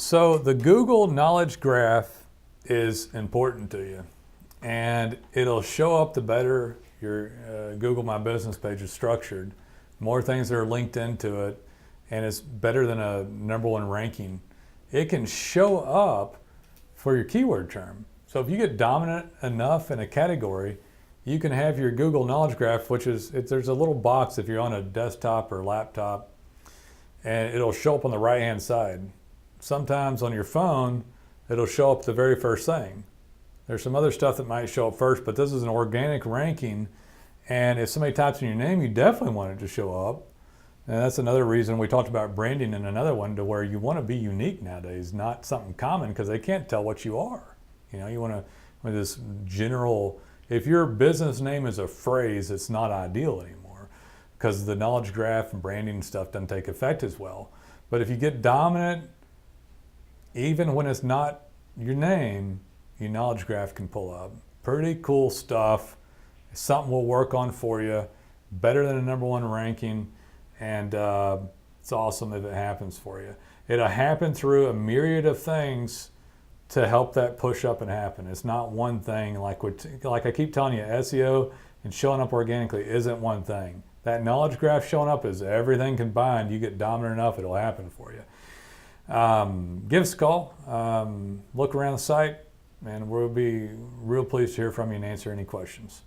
So the Google Knowledge Graph is important to you, and it'll show up the better your Google My Business page is structured. More things that are linked into it, and it's better than a #1 ranking. It can show up for your keyword term. So if you get dominant enough in a category, you can have your Google Knowledge Graph, which is, there's a little box if you're on a desktop or laptop, and it'll show up on the right-hand side. Sometimes on your phone, it'll show up the very first thing. There's some other stuff that might show up first, but this is an organic ranking, and if somebody types in your name, you definitely want it to show up. And that's another reason we talked about branding in another one, to where you want to be unique nowadays, not something common, because they can't tell what you are. You know, you want to, with this general, if your business name is a phrase, it's not ideal anymore, because the knowledge graph and branding and stuff doesn't take effect as well. But if you get dominant, even when it's not your name, your knowledge graph can pull up. Pretty cool stuff. It's something we'll work on for you. Better than a #1 ranking, and it's awesome if it happens for you. It'll happen through a myriad of things to help that push up and happen. It's not one thing. Like I keep telling you, SEO and showing up organically isn't one thing. That knowledge graph showing up is everything combined. You get dominant enough, it'll happen for you. Give us a call, look around the site, and we'll be real pleased to hear from you and answer any questions.